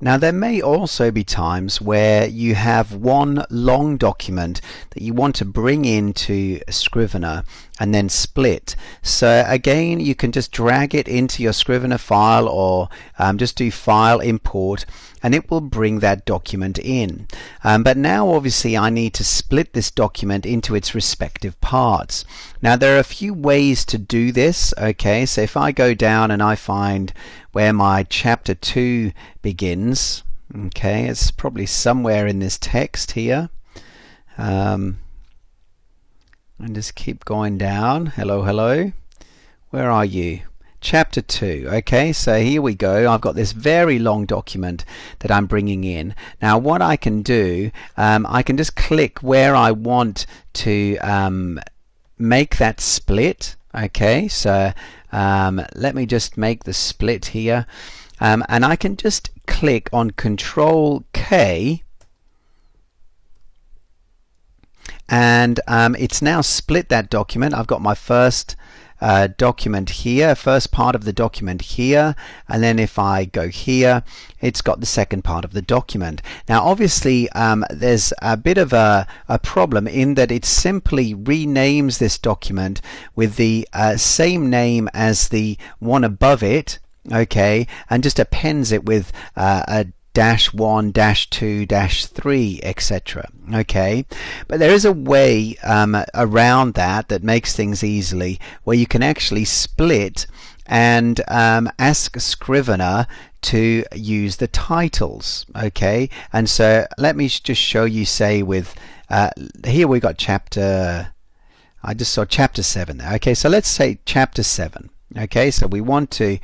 Now there may also be times where you have one long document that you want to bring into Scrivener and then split. So again, you can just drag it into your Scrivener file, or just do file import, and it will bring that document in. But now obviously I need to split this document into its respective parts. Now there are a few ways to do this. Okay, so if I go down and I find where my chapter 2 begins, okay, it's probably somewhere in this text here, and just keep going down. Hello, where are you? Chapter 2. Okay, so here we go. I've got this very long document that I'm bringing in. Now what I can do, I can just click where I want to make that split. Okay, so let me just make the split here, and I can just click on Control K, and it's now split that document. I've got my first document here, first part of the document here, and then if I go here, it's got the second part of the document. Now obviously there's a bit of a problem in that it simply renames this document with the same name as the one above it, okay, and just appends it with a -1, -2, -3, etc. Okay, but there is a way around that makes things easily, where you can actually split and ask Scrivener to use the titles. Okay, and so let me just show you, say with here we got chapter, I just saw chapter 7 there. Okay, so let's say chapter 7. Okay, so we want to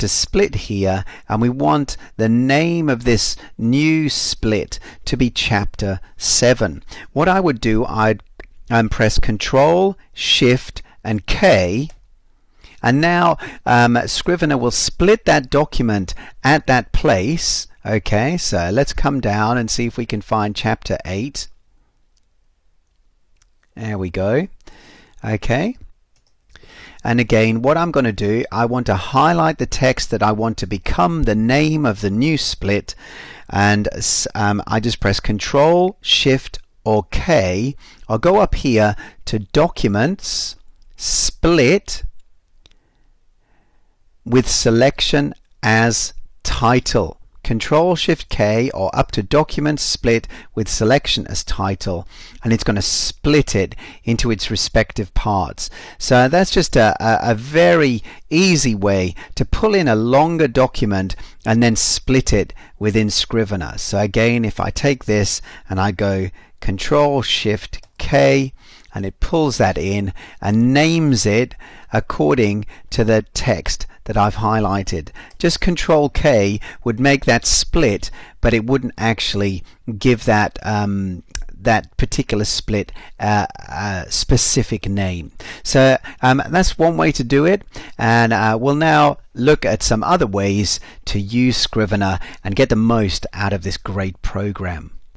split here, and we want the name of this new split to be chapter 7. What I would do, I'd press Control, Shift and K, and now Scrivener will split that document at that place. Okay, so let's come down and see if we can find chapter 8. There we go. Okay. And again, what I'm going to do, I want to highlight the text that I want to become the name of the new split, and I just press Control, Shift or K. I'll go up here to Documents, Split with selection as title. Control Shift K, or up to Documents, Split with selection as title, and it's going to split it into its respective parts. So that's just a very easy way to pull in a longer document and then split it within Scrivener. So again, if I take this and I go Control Shift K, and it pulls that in and names it according to the text that I've highlighted. Just Control K would make that split, but it wouldn't actually give that that particular split a specific name. So that's one way to do it, and we'll now look at some other ways to use Scrivener and get the most out of this great program.